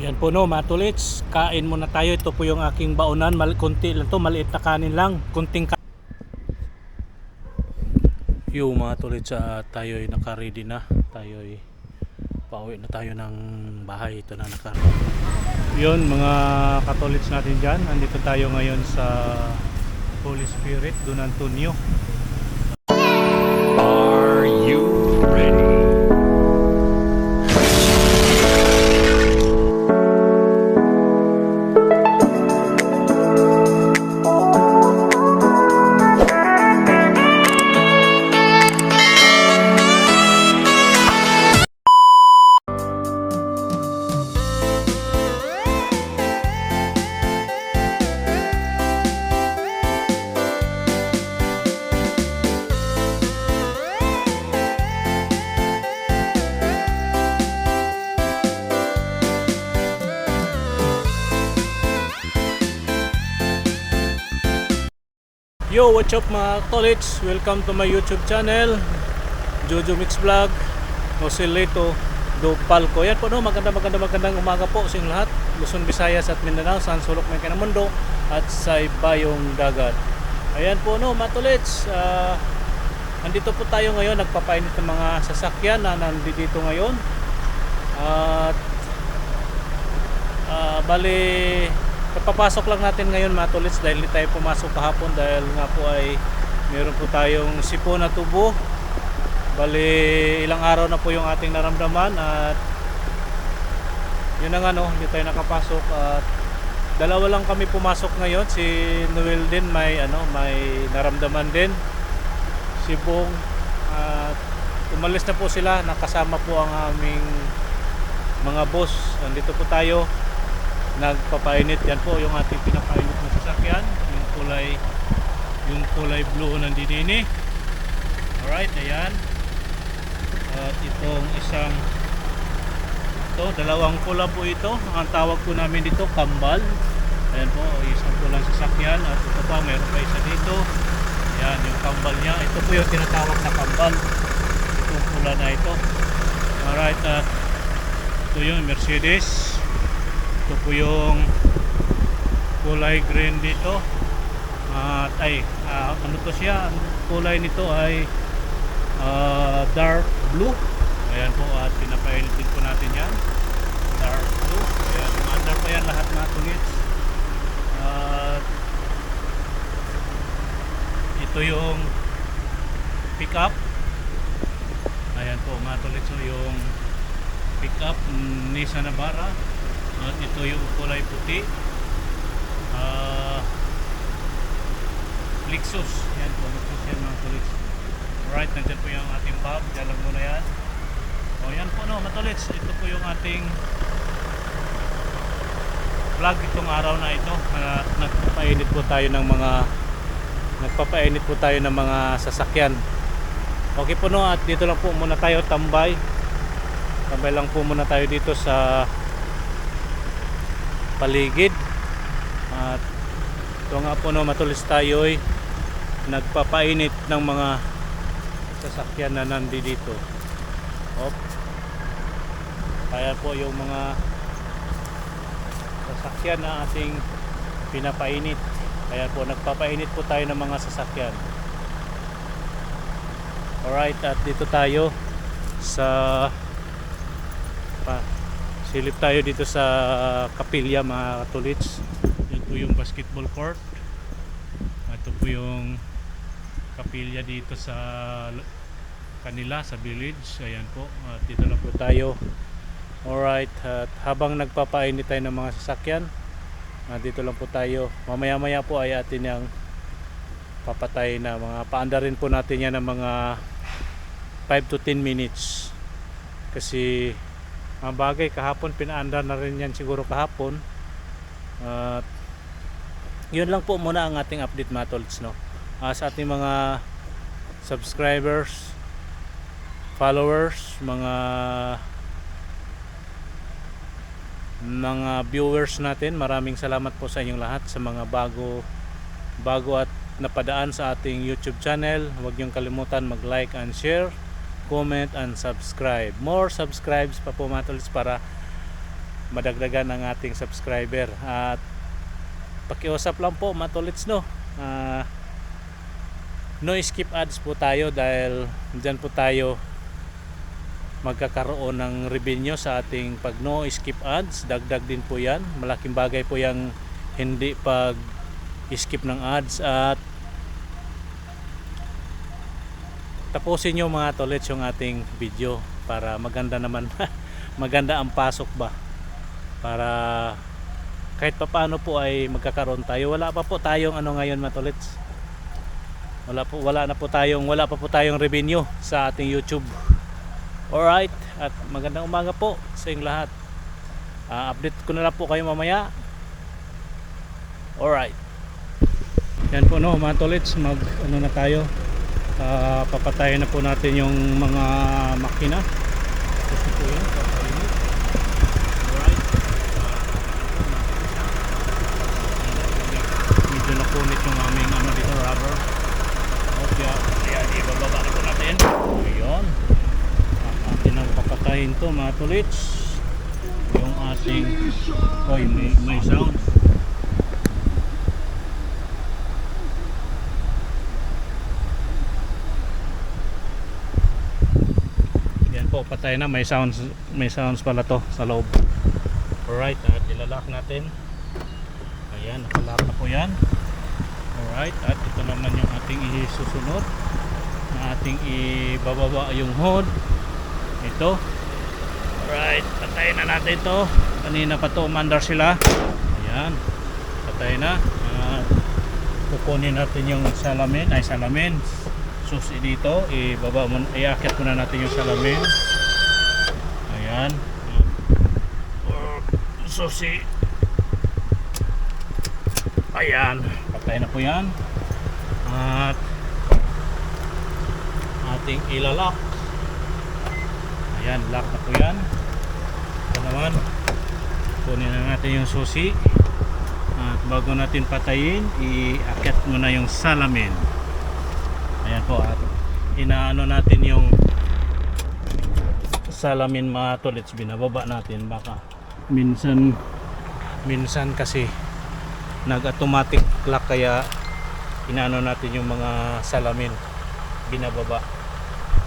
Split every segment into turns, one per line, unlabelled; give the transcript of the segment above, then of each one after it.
Yan po no, matulits. Kain muna tayo. Ito po yung aking baonan. Kunti lang to, maliit na kanin lang. Kunting yung mga tulits, tayo'y naka-ready na. Tayo'y pauwi na tayo ng bahay. Ito na naka-ready. Yun mga katulits natin dyan. Andito tayo ngayon sa Holy Spirit, Don Antonio.
Are you ready?
Yo, what's up mga tolits? Welcome to my YouTube channel, Jojo Mix Vlog, Joselito do Palco. Yan po no, magandang umaga po sa inyong lahat. Luzon, Visayas at Mindanao, saan sulok man kayo ng mundo at sa ibayong dagat. Ayan po no mga tolits, nandito po tayo ngayon, nagpapainit ng mga sasakyan na nandito ngayon. At bali papasok lang natin ngayon mga tolits dahil hindi tayo pumasok kahapon dahil nga po ay meron po tayong sipon na tubo. Bali ilang araw na po yung ating naramdaman at yun na nga no, hindi tayo nakapasok at dalawa lang kami pumasok ngayon. Si Noel din may naramdaman din, si Bong, at umalis na po sila, nakasama po ang aming mga boss. Nandito po tayo nagpapainit. Yan po yung ating pinapainit na sasakyan, yung kulay blue ng dinini. Alright, ayan. At itong dalawang pula po ito, ang tawag po namin dito kambal. Ayan po, isang pulang sasakyan at ito pa, meron pa isa dito. Ayan yung kambal nya, ito po yung tinatawag na kambal, itong pula na ito. Alright, at ito yung Mercedes. Ito po yung kulay green dito. At ano to siya? Ang kulay nito ay dark blue. Ayan po, at pinapainit din po natin yan. Dark blue. Ayan, under pa yan lahat mga tulits. At ito yung pick up. Ayan po mga tulits, so yung pick up Nissan Navara. At ito yung kulay puti, Lexus. Yan po, Lexus yan mga tulits. Alright, nandyan po yung ating bob. Diyan lang muna yan. O yan po no, matulits. Ito po yung ating vlog itong araw na ito. Nagpapainit po tayo ng mga sasakyan. Okay po no, at dito lang po muna tayo tambay. Tambay lang po muna tayo dito sa paligid. At ito nga po no, matulis tayo ay nagpapainit ng mga sasakyan na nandito. Kaya po yung mga sasakyan na ating pinapainit. Kaya po nagpapainit po tayo ng mga sasakyan. Alright, at dito tayo sa silip tayo dito sa kapilya mga katulits. Yan po yung basketball court. Ito po yung kapilya dito sa kanila sa village. Ayan po, at dito na po tayo. Alright, at habang nagpapainit tayo ng mga sasakyan, dito lang po tayo. Mamaya maya po ay atin yung papatay na mga paandarin po natin yan ng mga 5 to 10 minutes kasi mga bagay kahapon pinaandar na rin yan siguro kahapon. At yun lang po muna ang ating update mga tolts no. Sa ating mga subscribers, followers, mga viewers natin, maraming salamat po sa inyong lahat. Sa mga bago at napadaan sa ating YouTube channel, huwag niyong kalimutan mag-like and share, comment and subscribe. More subscribes pa po mga tolits para madagdagan ang ating subscriber. At pakiusap lang po mga tolits, no, no skip ads po tayo dahil dyan po tayo magkakaroon ng revenue sa ating pag no skip ads. Dagdag din po yan, malaking bagay po yung hindi pag skip ng ads. At tapusin nyo mga tolits yung ating video para maganda naman maganda ang pasok ba, para kahit papaano po ay magkakaroon tayo. Wala pa po tayong ano ngayon mga tolits, wala pa po tayong revenue sa ating YouTube. Alright, at magandang umaga po sa inyong lahat. Update ko na lang po kayo mamaya. Alright, yan po, no mga tolits, mag ano na tayo, papatayin na po natin yung mga makina. Kasi po yun, papatayin. Alright, medyo napunit yung aming ano dito, rubber. Okay, ayan, ibababa na po natin. Ayun, atin ang papatayin to mga tolits, yung ating may sound. Po, patay na, may sounds pala to sa loob. Alright, at ilalak natin. Ayan, nakalak na po yan. Alright, at ito naman yung ating isusunod na ating ibababa yung hood. Ito. Alright, patayin na natin to. Kanina pa to umandar sila. Ayan, patay na. At kukunin natin yung salamin, susi dito, iakit muna natin yung salamin. Ayan, susi. Ayan, patay na po yan. At ating ilalak. Ayan, lock na po yan. Ito naman, kunin na natin yung susi. At bago natin patayin, iakit muna yung salamin. Ayan po, at inaano natin yung salamin mga tolits, binababa natin. Baka minsan kasi nag-automatic lock, kaya inaano natin yung mga salamin, binababa.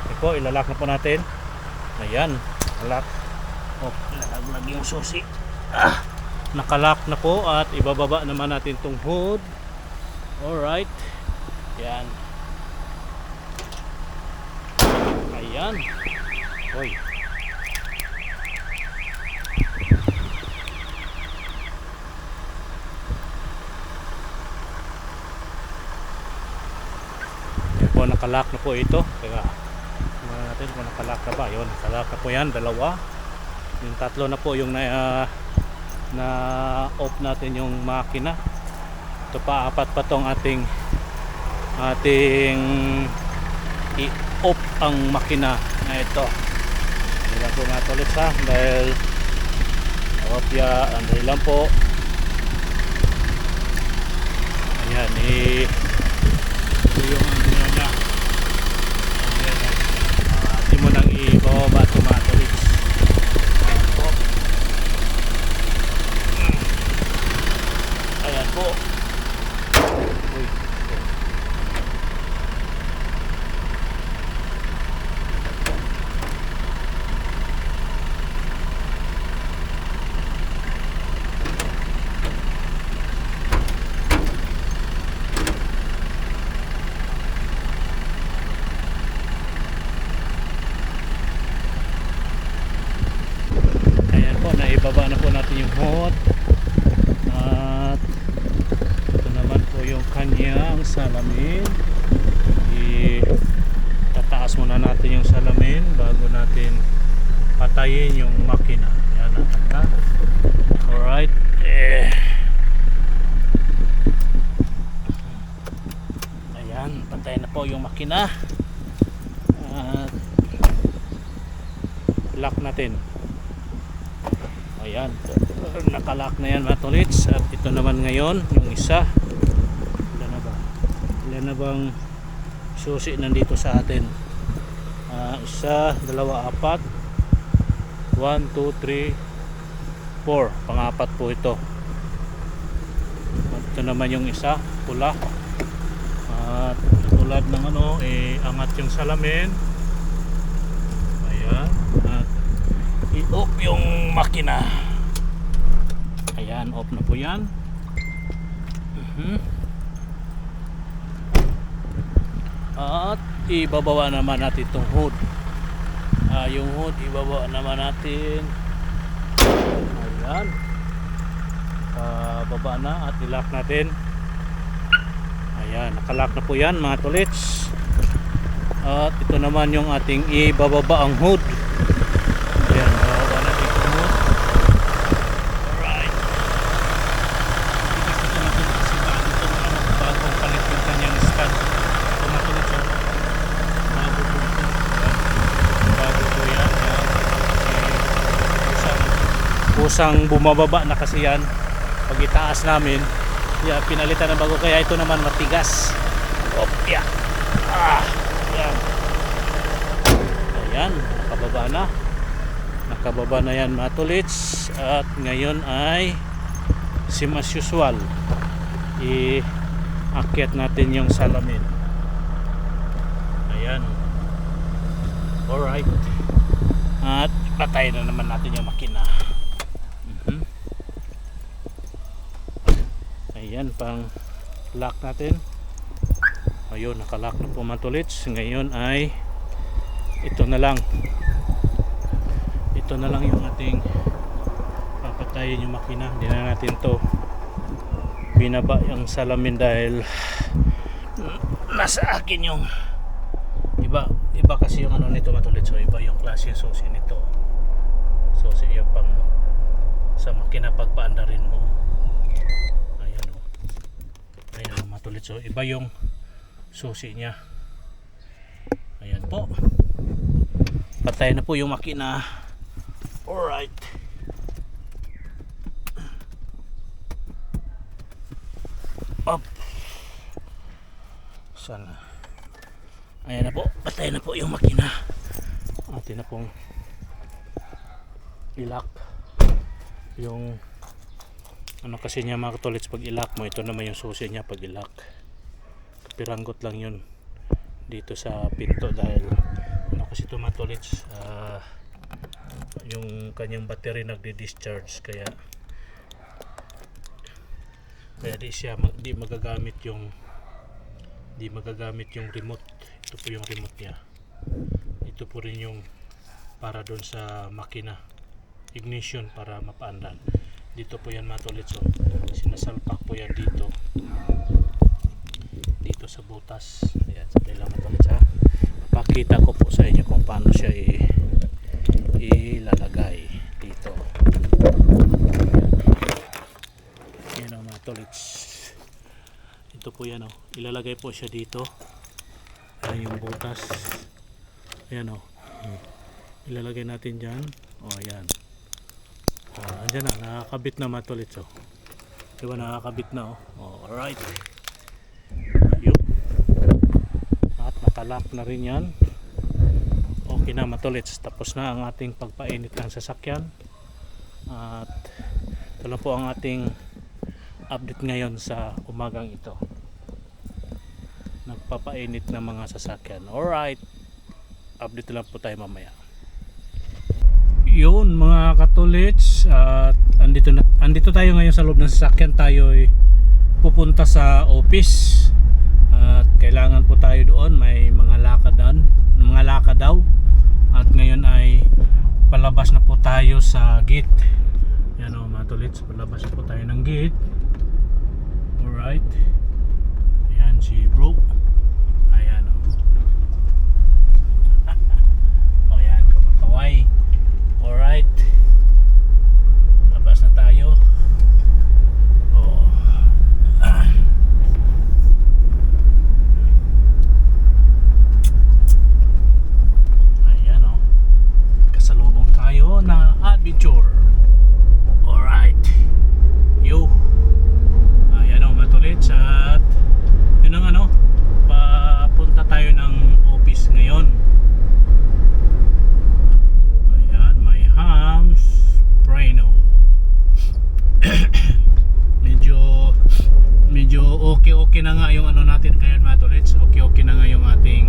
Ito po, ilalak na po natin. Ayan, lock. Oh, nalaglag yung susi. Nakalock na po, at ibababa naman natin tong hood. Alright, yan. Ayan. Hoy. Yan po, nakalock na po ito. Teka, tingnan natin kung nakalock na ba. Yun, nakalock na po yan, dalawa. Yung tatlo na po yung na off natin yung makina. Ito pa, apat pa tong ating i-off ang makina na ito. Hindi lang po matulit ha, dahil opya, andali lang po. Ayan, ito yung ano na. Atin mo nang ibababa ito mga tolits. Ayan po. Uy. Ibaba na po natin yung hood, at ito naman po yung kanyang salamin. Itataas muna natin yung salamin bago natin patayin yung makina. Yan, nakaka. Alright, ayan, patayin na po yung makina, at lock natin. Ayan, nakalock na yan mga tolits. At ito naman ngayon yung isa. Ilan na bang susi nandito sa atin? Isa, dalawa, apat, 1, 2, 3, 4, pang-apat po ito. At ito naman yung isa, pula. At tulad ng ano, angat yung salamin. Ayan. At i-off yung makina. Ayan, off na po yan. At ibababa naman natin itong hood. Yung hood ibababa naman natin. Ayan, baba na at ilock natin. Ayan, nakalock na po yan mga tolits. At ito naman yung ating ibababa ang hood. Ayan, bababa natin yung hood. Alright. Ito natin kasi bagong palit yung kanyang stand. Ito mga tolits, bago po ito. Bago po yan. Kusang bumababa na kasi yan pag itaas namin. Yeah, pinalitan ng bago, kaya ito naman matigas. Opya. Ayan. Ayan, nakababa na yan mga tolits. At ngayon ay sim as usual, iakyat natin yung salamin. Ayan. Alright. At patay na naman natin yung makina. Ayan, pang lock natin. Ayun, nakalock na po mga tolits. Ngayon ay ito na lang yung ating papatayin yung makina. Hindi na natin to binaba yung salamin dahil nasa akin yung iba kasi yung ano nito mga tolits. So iba yung klase yung susi nito. Susi yung pang sa makina pagpaandarin mo. Ayan mga tolits, so iba yung susi niya. Ayan po, patay na po yung makina. Alright. Up. Sana. Ayan na po, patay na po yung makina. Atin na pong ilock yung ano kasi niya mga tolits. Pag ilock mo, ito naman yung susi niya pag ilock. Piranggot lang yun dito sa pinto dahil ano kasi ito mga tolits, yung kanyang battery nagdi-discharge, kaya di magagamit yung remote. Ito po yung remote niya. Ito po rin yung para doon sa makina, ignition para mapaandar. Dito po yan mga tolits, so sinasalpak po yan dito sa butas. Ayan, sabay lang mga tolits ha. Pakita ko po sa inyo kung paano siya ilalagay dito. Ayan o mga tolits, ito po yan o, ilalagay po siya dito. Ayan yung butas. Ayan o, ilalagay natin dyan. O ayan. Andyan na, nakakabit na mga tolits. Diba nakakabit na alright. Yup. At nakalock na rin yan. Okay na mga tolits. Tapos na ang ating pagpainit ng sasakyan. At ito lang po ang ating update ngayon sa umagang ito. Nagpapainit ng mga sasakyan. Alright. Update lang po tayo mamaya. Yun mga katolits, at andito tayo ngayon sa loob ng sasakyan. Tayo ay pupunta sa office at kailangan po tayo doon, may mga lakad daw, at ngayon ay palabas na po tayo sa gate. Yan o mga tolits, palabas na po tayo ng gate. Alright, ayan si bro. Ayan o. O yan, kumakaway. Alright, labas na tayo. Ayan o, kasalubong tayo na adventure. Alright, yo. Ayan o mga tolits, at yun ang ano, papunta tayo ng office ngayon. okay na nga yung ano natin ngayon mga tolits. Okay na nga yung ating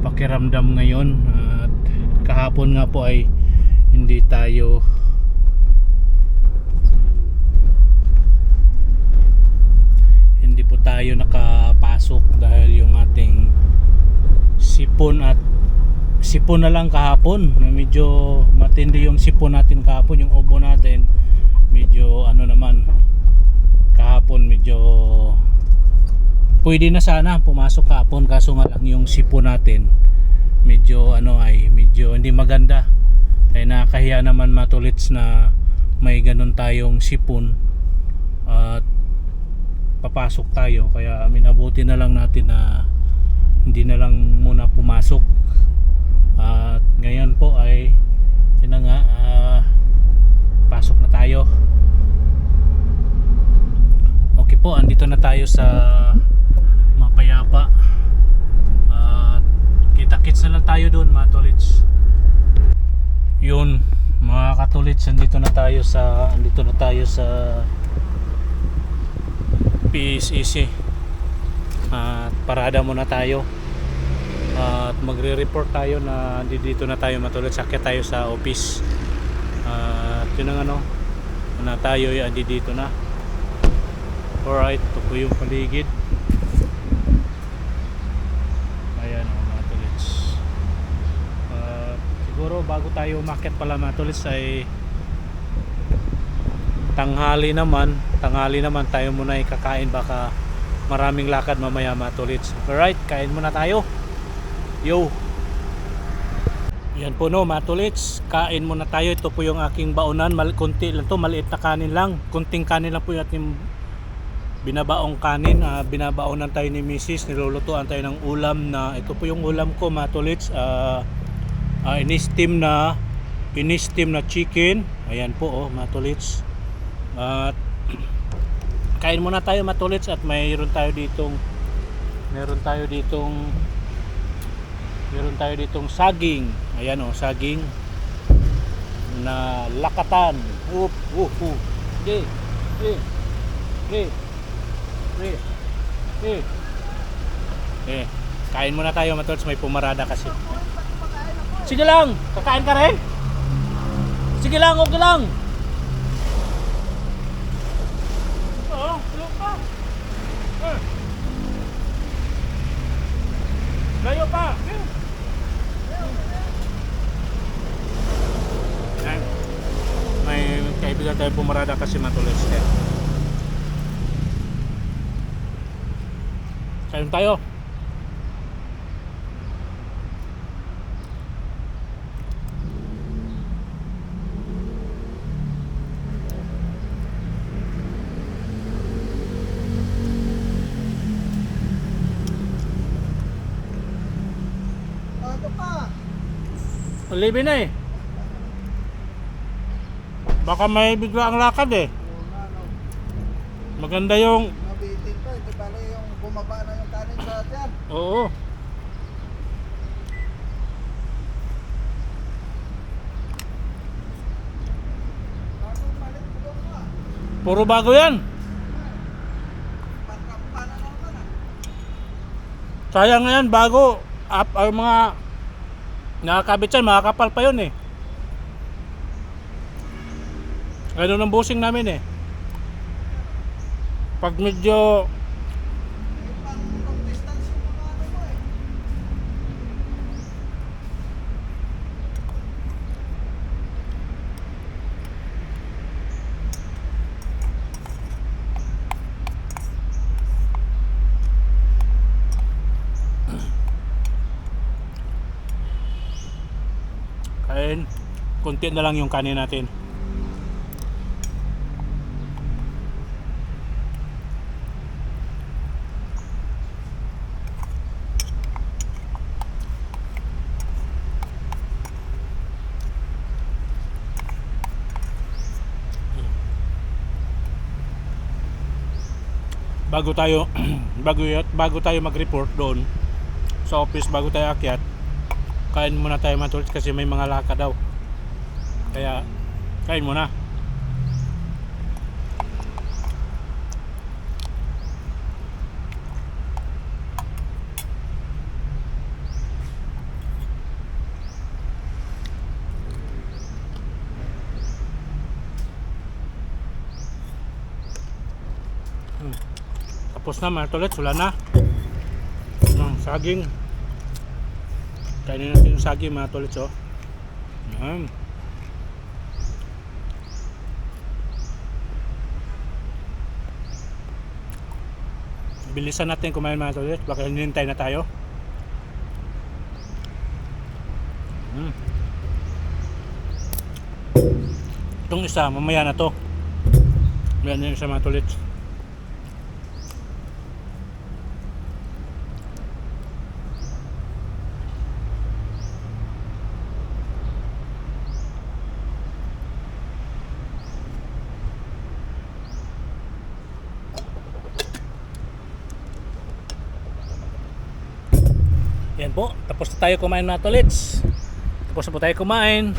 pakiramdam ngayon. At kahapon nga po ay hindi tayo nakapasok dahil yung ating sipon na lang kahapon. Medyo matindi yung sipon natin kahapon, yung ubo natin medyo ano naman kahapon, medyo pwede na sana pumasok kahapon, kaso nga lang yung sipon natin medyo medyo hindi maganda. Ay nakakahiya naman mga tolits na may ganun tayong sipon at papasok tayo, kaya minabuti na lang natin na hindi na lang muna pumasok. At ngayon po ay yun na nga, pasok na tayo. Okay po, andito na tayo sa Mapayapa. At kita-kits na lang tayo doon mga tolits. Yun mga katolits, andito na tayo sa PSEC. At parada muna tayo at magre-report tayo na dito na tayo matulad, sakya tayo sa office. At yun ang na tayo ay dito na. Alright, ito po yung paligid. Ayan mga tolits. Siguro bago tayo umakyat pala mga tolits ay tanghali naman tayo muna ikakain, baka maraming lakad mamaya mga tolits. Alright, kain muna tayo. Yo. Yan po no mga tolits, kain muna tayo. Ito po yung aking baonan, konti lang to, maliit na kanin lang, kunting kanin lang po yung ating binabaong kanin. Binabaonan tayo ni Mrs. Nilulutuan tayo ng ulam na, ito po yung ulam ko mga tolits. In-steam na chicken. Ayan po mga tolits. At kain muna tayo mga tolits. At meron tayo ditong saging. Ayan saging na lakatan. Kain muna tayo mga tolits, may pumarada kasi. Sige lang, kakain ka rin? Sige lang, okay lang. Layo pa. May kaibigan tayo pumarada kasi matulis. Kain tayo. Libi na baka may bigla ang lakad maganda yung
mabitin to, ito pala yung bumaba na yung kanin sa tiyan.
Oo. Puro bago yan. Sayang nga yan, bago ay mga nakakabit yan, makakapal pa yun Ganun ang busing namin pag medyo kain, konti na lang yung kanin natin. bago tayo mag-report doon sa office, bago tayo akyat, kain muna tayo matulit kasi may mga lakad daw, kaya kain muna. Tapos na mga tolits, wala na. Saging. Kainin natin yung saging mga tolits, oh. Yan. Bilisan natin kumain mga tolits, baka hinintay na tayo. Itong isa, mamaya na to. Yan yung isa mga tolits. Yan po, tapos na tayo kumain mga tolits. Tapos na po tayo kumain.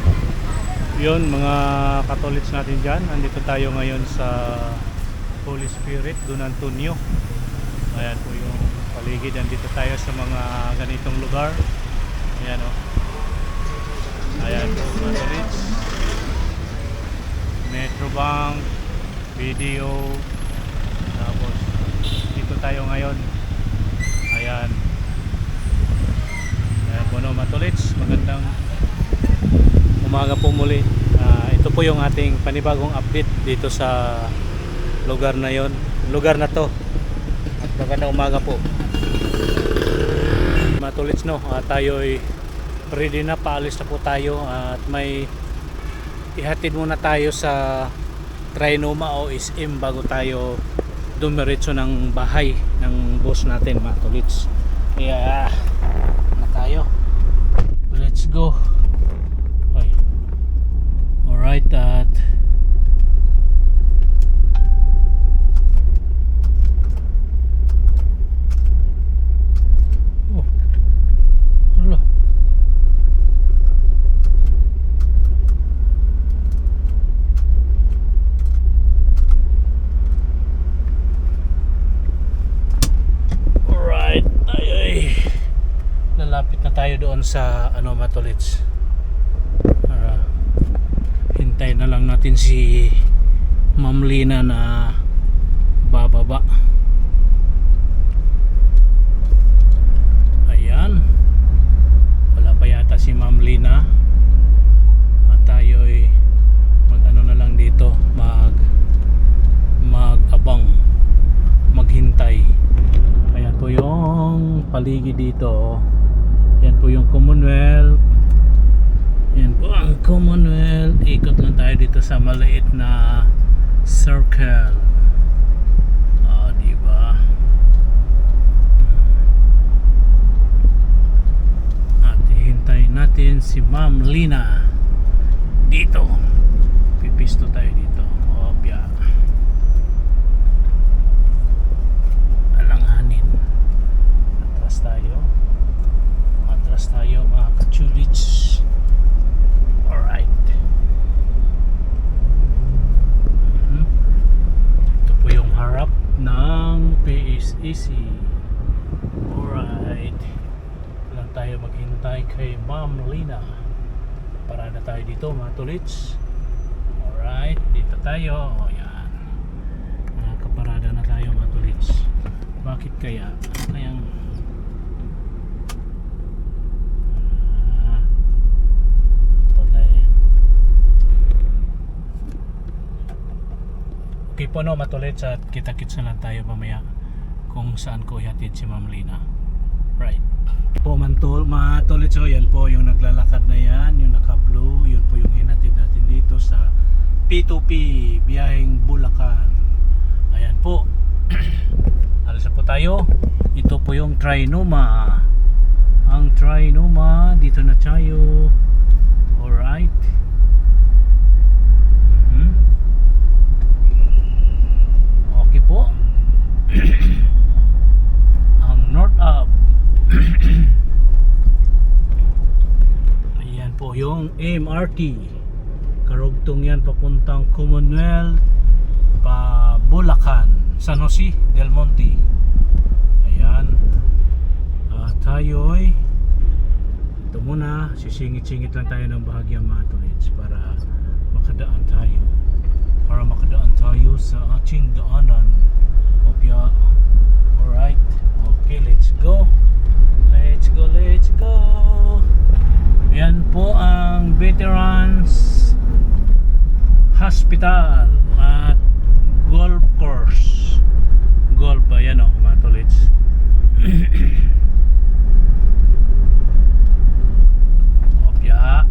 Yun mga katolits natin dyan. Nandito tayo ngayon sa Holy Spirit, Don Antonio. Ayan po yung paligid. Nandito tayo sa mga ganitong lugar. Ayan o. Ayan po mga tolits. Metrobank, video. Tapos dito tayo ngayon. Ayan. Ayan po no mga tolits. Magandang umaga po muli. Ito po yung ating panibagong update dito sa lugar na yon, lugar na to. At magandang umaga po mga tolits, no. Tayo ay ready na, paalis na po tayo at may ihatid muna tayo sa Trinoma o SM bago tayo dumiretso ng bahay ng boss natin mga tolits. Kaya na tayo, let's go. Alright, at oh, hala. Alright, ay. Lalapit na tayo doon sa ano mga tolits. Hintay na lang natin si Ma'am Lina na bababa. Ayan, wala pa yata si Ma'am Lina at tayo ay mag ano na lang dito, mag-abang, maghintay. Ayan po yung paligid dito. Yan po yung Commonwealth. Yan po ang Commonwealth. Ikot lang tayo dito sa maliit na circle. Diba? At hihintayin natin si Ma'am Lina dito. Pipisto tayo dito. Opya. Alanganin. Atras tayo. Atras tayo mga kachulits. Alright. Ito po yung harap ng PSEC. Alright. Lang tayo maghintay kay Ma'am Lina. Parada tayo dito mga tolits. Alright. Dito tayo. O yan. Nakaparada na tayo mga tolits. Bakit kaya? Kayang okay po no matulits, at kita-kits na lang tayo mamaya kung saan ko ihatid si Ma'am Lina. Right po matulits, so yan po yung naglalakad na yan, yung naka blue, yun po yung hinatid natin dito sa P2P biyaheng Bulacan. Ayan po. Alas na po tayo. Ito po yung Trinoma. Ang Trinoma, dito na tayo. Alright. Okay po. Ang North Up. Ayan po yung MRT. Karugtong yan papuntang Commonwealth pa Bulacan, San Jose del Monte. Ayan. Tayo'y ito muna, sisingit-singit lang tayo ng bahagyang mga tolits para makadaan tayo sa ating daanan. Opya. Yan po ang Veterans Hospital at golf course. Golf ba yan o mga tolits? Opya.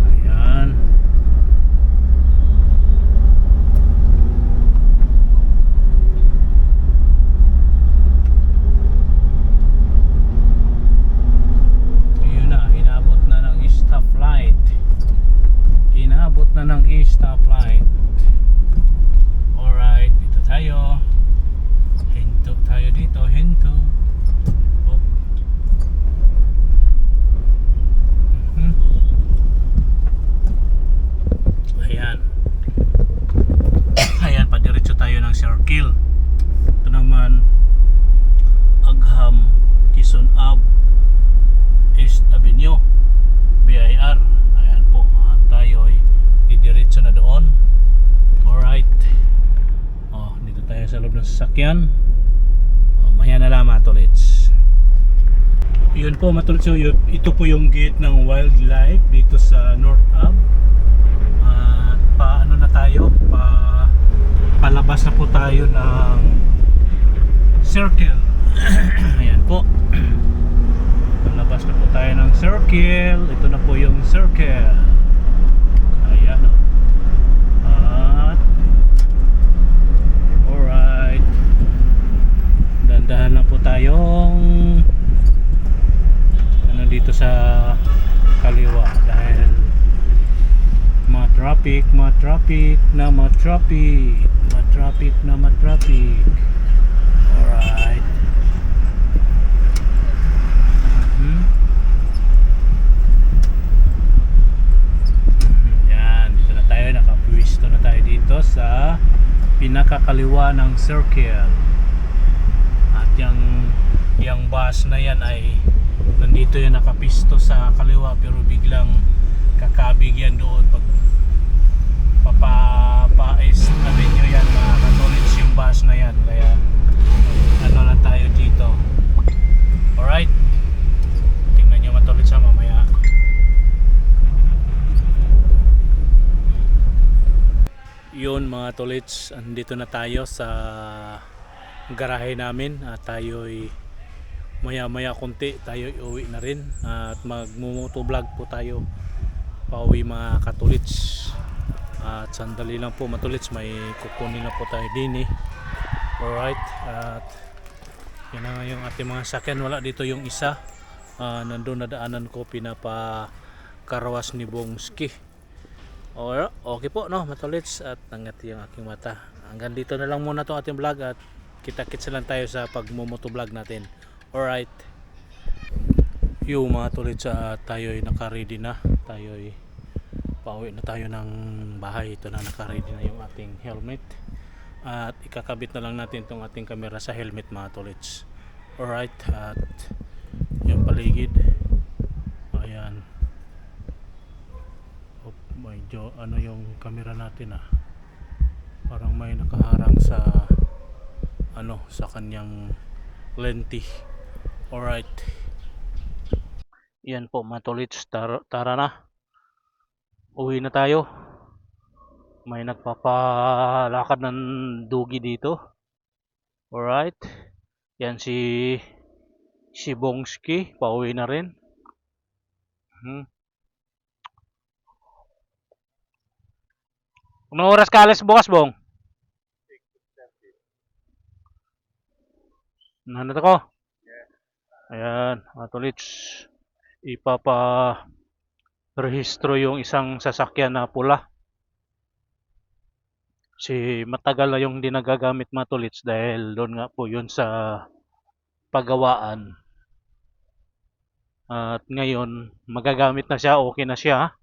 Ayan. Yun na, inabot na ng stoplight. Inabot na ng stoplight. Alright, dito tayo. Hinto tayo dito, hinto. Oh. Mhm. Ayan. Ayan, padiretso tayo ng circle. Ito naman Agham, Quezon Ave, East Avenue, BIR. Ayan po, tayo ay didiretso na doon. Alright. Oh, dito tayo sa loob ng sasakyan. Oh, maya na lang mga tolits. Yun po mga tolits, ito po yung gate ng wildlife dito sa North Ave. At paano na tayo? Palabas na po tayo ng circle. Ayan po. Palabas na po tayo ng circle. Ito na po yung circle. Ayan o. At alright, dandahan lang po tayong ano dito sa kaliwa dahil ma-traffic alright. Yan, dito na tayo, nakapwisto na tayo dito sa pinakakaliwa ng circle. At yung bus na yan ay nandito yan nakapisto sa kaliwa, pero biglang kakabig yan doon pag papapais namin nyo yan mga katolits yung bus na yan, kaya ano na tayo dito. Alright, tingnan nyo matolits sa mamaya. Yun mga tolits, andito na tayo sa garahe namin at tayo'y maya maya konti tayo iuwi na rin at magmumotovlog po tayo pauwi mga katolits. At sandali lang po matolits, may kukunin na po tayo din eh. Alright, at yan na nga yung ating mga sakyan. Wala dito yung isa, nandun na daanan ko, pinapakarawas ni Bongski. Alright, okay po no matolits, at nangati yung aking mata. Hanggang dito na lang muna itong ating vlog at kita-kits lang tayo sa pagmumotovlog natin. Alright, yung mga tolits, tayo'y naka-ready na, tayo'y pauwi na tayo ng bahay. Ito na, naka-ready na yung ating helmet at ikakabit na lang natin itong ating camera sa helmet mga tolits. Alright, at yung paligid, ayan. Oh, medyo ano yung camera natin parang may nakaharang sa ano sa kanyang lenti. Alright, yan po mga tolits, tara na, uwi na tayo. May nagpapalakad ng dugi dito. Alright, yan si Bongski, pauwi na rin. Anong oras ka alis bukas, Bong? Nanat ako? Ayan, mga tolits, ipapa-rehistro yung isang sasakyan na pula. Matagal na yung hindi nagagamit mga tolits dahil doon nga po yun sa pagawaan. At ngayon, magagamit na siya, okay na siya.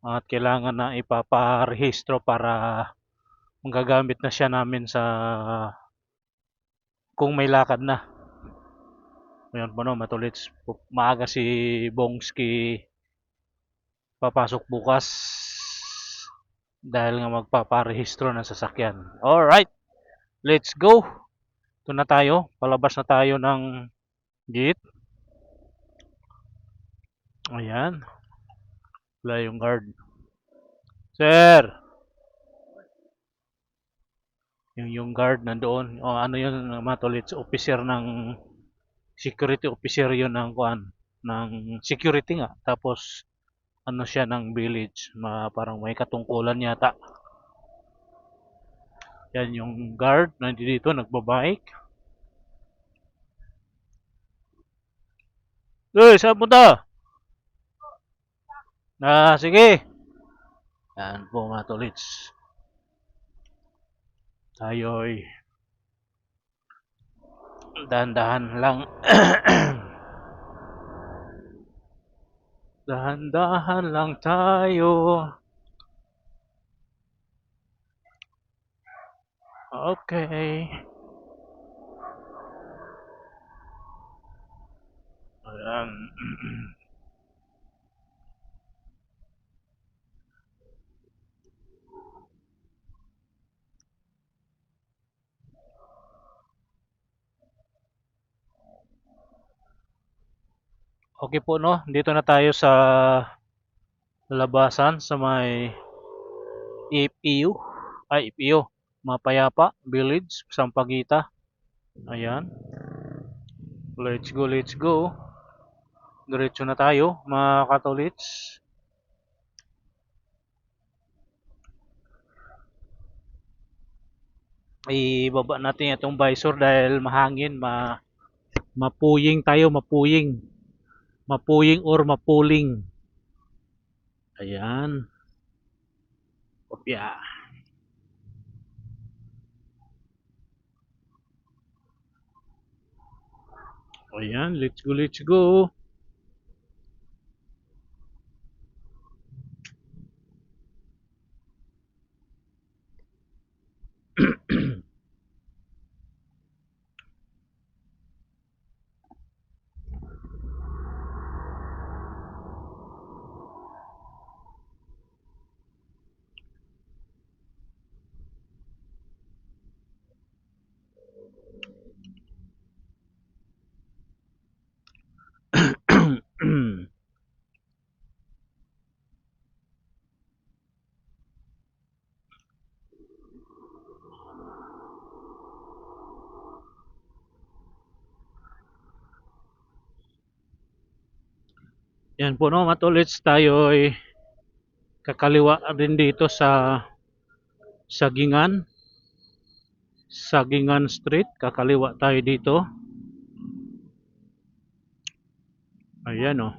At kailangan na ipaparehistro para magagamit na siya namin sa kung may lakad na. Ngayon po no, matulits, maaga si Bongski papasok bukas dahil nga magpaparehistro ng sasakyan. Alright, let's go. Ito na tayo, palabas na tayo ng gate. Ayan. Wala yung guard. Sir! Yung guard nandoon. O ano yun mga tolits? Officer ng security officer yun ng kuan ng security nga. Tapos ano siya ng village. Parang may katungkulan yata. Yan yung guard nandito nagbabike. Uy, saan punta? Sige. Yan po mga tolits. Tayo'y dahan-dahan lang. Dahan-dahan lang tayo. Okay. Ayan. Okay po no, dito na tayo sa labasan sa may EPU. EPU. Mapayapa Village, Sampaguita. Ayan. Let's go, let's go. Diretso na tayo, mga katolits. Ibaba natin itong visor dahil mahangin, mapuying tayo, mapuying. Mapuying or mapuling. Ayan. Kopya. Ayan, let's go, let's go. Yan po no, matulits tayo ay kakaliwa rin dito sa Sagingan. Sagingan Street, kakaliwa tayo dito. Ayan o.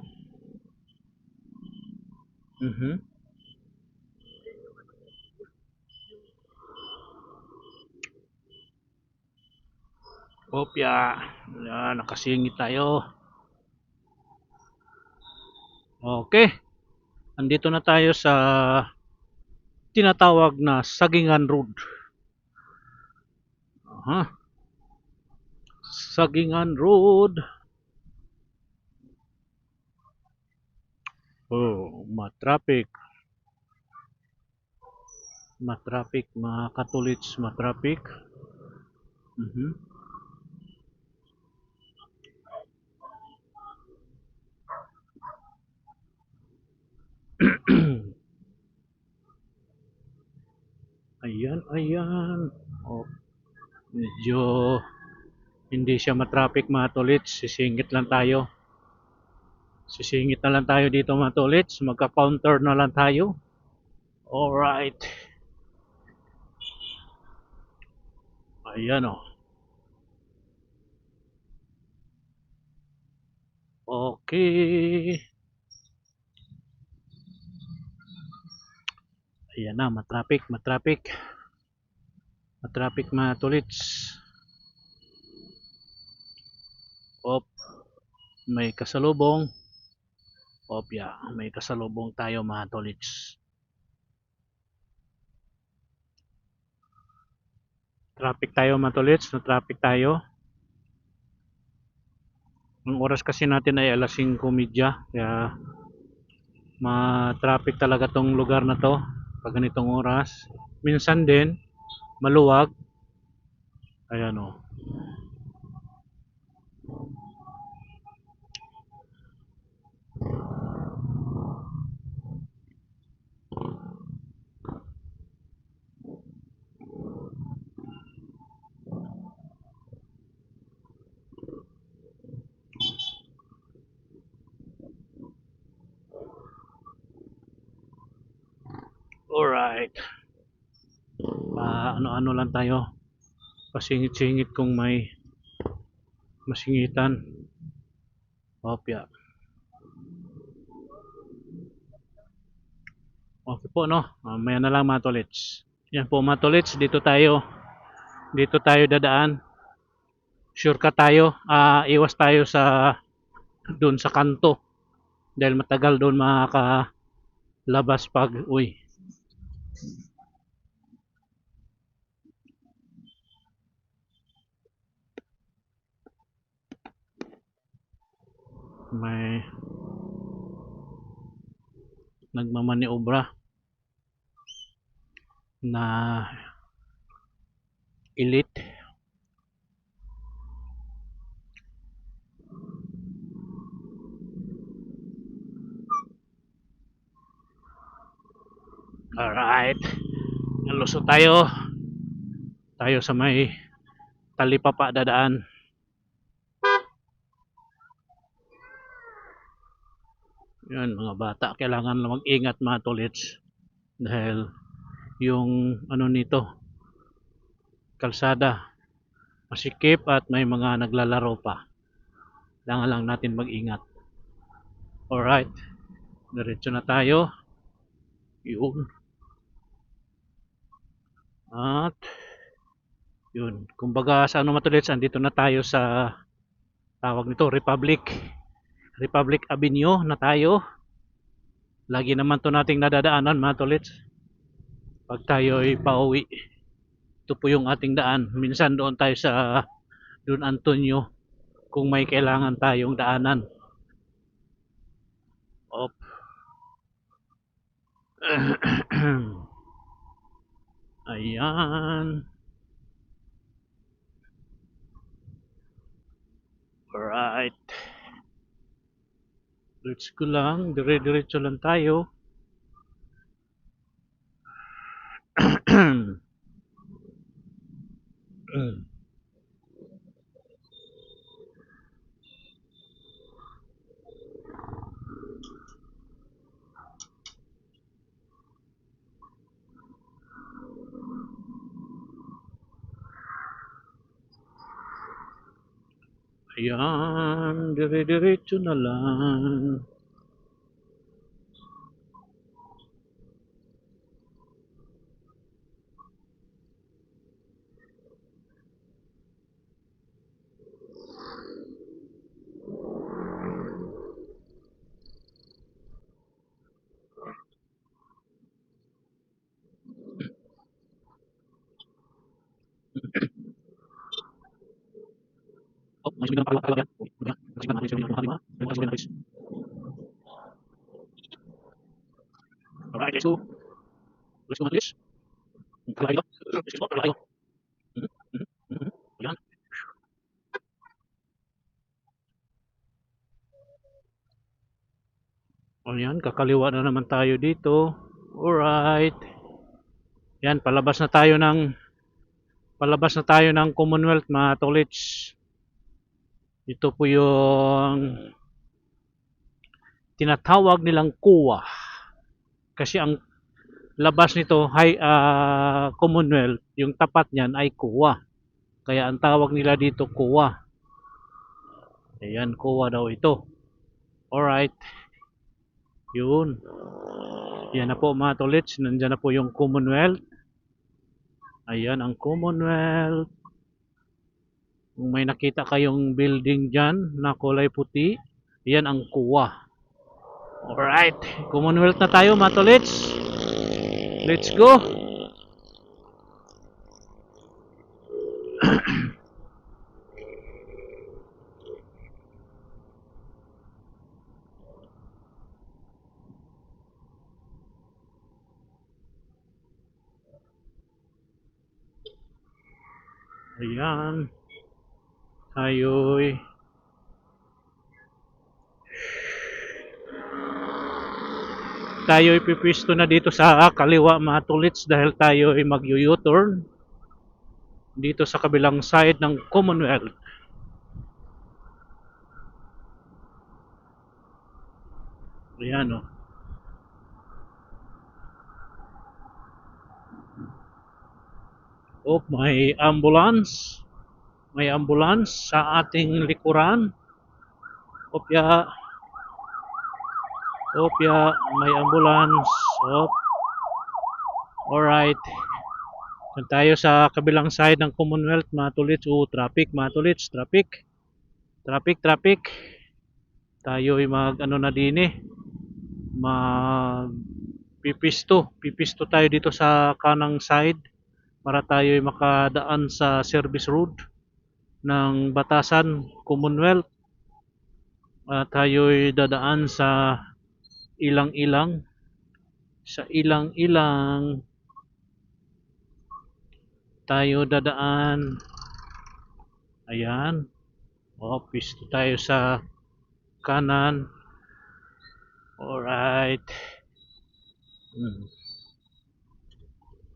Kopya. Ayan, nakasingit tayo. Okay. Andito na tayo sa tinatawag na Sagingan Road. Sagingan Road. Oh, matraffic. Matraffic, mga katulits, matraffic. Ayan, ayan. Oh, medyo hindi siya matraffic mga tolits. Sisingit lang tayo. Sisingit na lang tayo dito mga tolits. Magka-counter na lang tayo. Alright. Ayan o. Okay. Ayan na, matraffic, matraffic. Matraffic mga tolits. Op. May kasalubong. Opya, may kasalubong tayo mga tolits. Traffic tayo mga tolits, na traffic tayo. Ang oras kasi natin ay alas 5:30, kaya ma-traffic talaga tong lugar na to pag ganitong oras. Minsan din maluwag. Ayan o. Alright. Ano-ano lang tayo. Pasingit-singit kung may masingitan. Opya. Okay po, no? Maya na lang mga tolits. Yan po mga tolits, dito tayo. Dito tayo dadaan. Sure ka tayo. Iwas tayo sa doon sa kanto. Dahil matagal doon makakalabas pag uy. May nagmamaniobra na elite. Alright. Nalusot tayo. Tayo sa may talipapa dadaan. Yan, mga bata. Kailangan lang mag-ingat mga tolits. Dahil yung ano nito, kalsada, masikip at may mga naglalaro pa. Kailangan lang natin mag-ingat. Alright. Diretso na tayo. Yun. At yun. Kumbaga sa ano matulits, andito na tayo sa tawag nito, Republic Avenue na tayo. Lagi naman to nating nadadaanan mga tolits. Pag tayo ay pauwi. Ito po yung ating daan. Minsan doon tayo sa Don Antonio kung may kailangan tayong daanan. Op. Ayan. Alright. Let's go lang. Dire-diretso lang tayo. Ayan. Dire-diretso na lang. Oh, may sumigaw ng kaliwa yan. Kasi nga, may sumigaw ng kaliwa. May mga sumigaw ng kaliwa. Alright, let's go. Let's go mga tulis. Kalayo. Let's go, kalayo. Ayan. Ayan, kakaliwa na naman tayo dito. Alright. Yan, palabas na tayo ng Commonwealth mga tolits. Ito po yung tinatawag nilang kuwa. Kasi ang labas nito Commonwealth, yung tapat niyan ay kuwa. Kaya ang tawag nila dito kuwa. Ayan, kuwa daw ito. Alright. Yun. Yan na po mga tolits. Nandyan na po yung Commonwealth. Ayan ang Commonwealth. Kung may nakita kayong building dyan na kulay puti, yan ang kuwa. Alright. Commonwealth na tayo mga tolits. Let's go. Ayan. Tayo'y pipwisto na dito sa kaliwa mga tolits dahil tayo ay mag-U-turn dito sa kabilang side ng Commonwealth. Ayan o. Oh, may ambulance. May ambulance sa ating likuran. Opya. Opya, may ambulance. Op. Alright. Doon tayo sa kabilang side ng Commonwealth, mga tolits. Traffic, mga tolits. Traffic. Traffic. Tayo ay mag ano na din eh. Mag pipisto tayo dito sa kanang side para tayo ay makadaan sa service road ng Batasan, Commonwealth. Tayo ay dadaan sa ilang-ilang. Sa ilang-ilang tayo dadaan. Ayan. Pisto tayo sa kanan. Alright.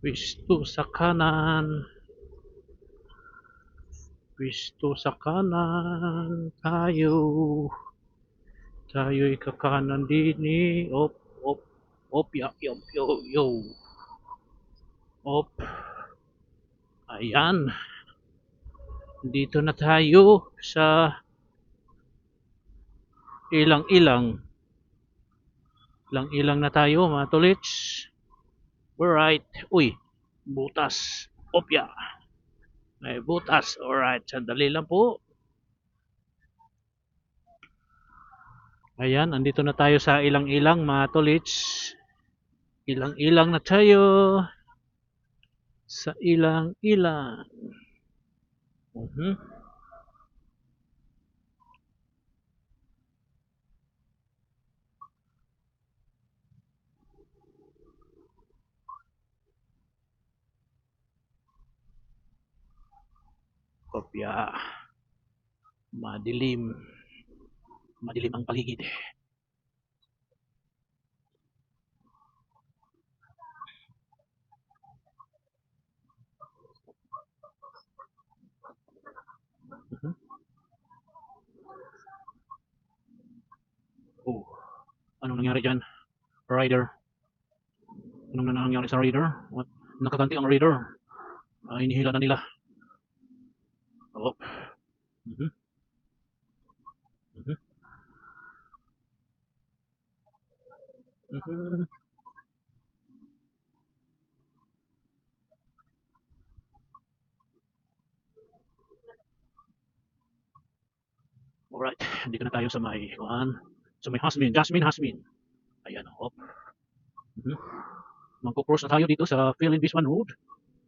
Pisto sa kanan. Pisto sa kanan. Tayo ikakanan din eh. Yo. Ayan. Dito na tayo sa ilang-ilang. Ilang-ilang na tayo, mga tolits. Alright. Uy, butas. Opya. May butas. Alright, sandali lang po. Ayan, andito na tayo sa ilang-ilang, mga tolits. Ilang-ilang na tayo. Sa ilang-ilang. Kopya. Madilim ang paligid. Anong nangyari dyan? Rider. Anong nangyari sa rider? Nakaganti ang rider. Inihila na nila. Alright, dito na tayo sa may Jasmine. Ayan, Magko-cross na tayo dito sa Phil and Biswan Road.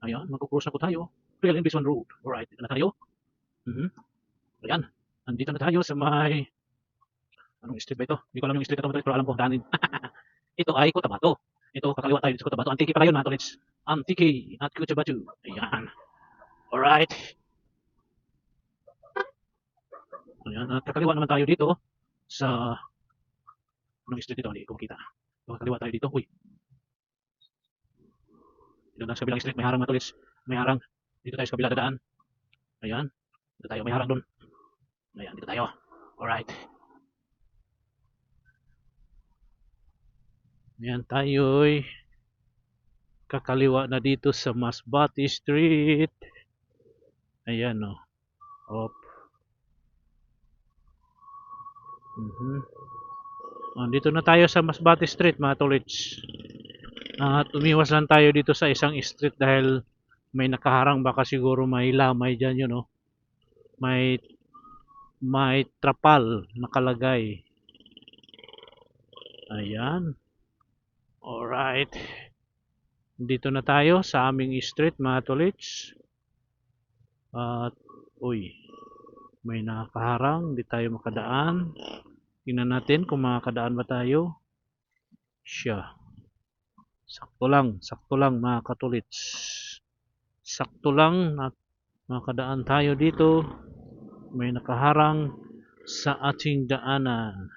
Ayan, magko-cross na po tayo. Phil and Biswan Road. Alright, dito na tayo. Ayan, nandito na tayo sa may... Anong street ba ito? Hindi ko alam yung street na ito, pero alam ko, danin. Ito ay Cotabato. Ito, kakaliwa tayo dito sa Cotabato. Antique pala yun, mga tolits. Antique at Cotabato. Ayan. Alright. Ayan, at kakaliwa naman tayo dito sa... Anong street ito? Hindi ko makita. Kakaliwa tayo dito. Uy. Dito na sa kabilang street, may harang, mga tolits. May harang. Dito tayo sa kabila dadaan. Ayan. Dito tayo, may harang doon. Ayan, dito tayo. Alright. Ayan, tayo'y kakaliwa na dito sa Masbate Street. Ayan, dito na tayo sa Masbate Street, mga tolits. At umiwas lang tayo dito sa isang street dahil may nakaharang, baka siguro may lamay dyan yun, may trapal nakalagay. Ayan. Alright. Dito na tayo sa aming street, mga tolits. At may nakaharang, di tayo makadaan. Tingnan natin kung makakadaan ba tayo. Siya. Sakto lang mga katolits. Sakto lang na makadaan tayo dito. May nakaharang sa ating daanan.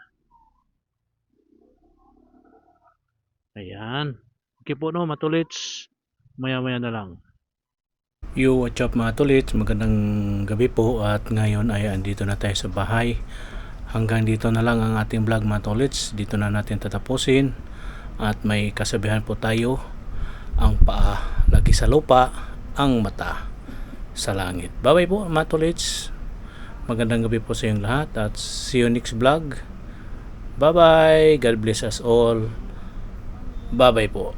Ayan. Okay po, mga tolits. Maya-maya na lang. Yo, what's up, mga tolits? Magandang gabi po. At ngayon ay andito na tayo sa bahay. Hanggang dito na lang ang ating vlog, mga tolits. Dito na natin tatapusin. At may kasabihan po tayo, ang paa lagi sa lupa ang mata sa langit. Bye-bye po mga tolits. Magandang gabi po sa inyong lahat at see you next vlog. Bye-bye. God bless us all. Bye-bye po.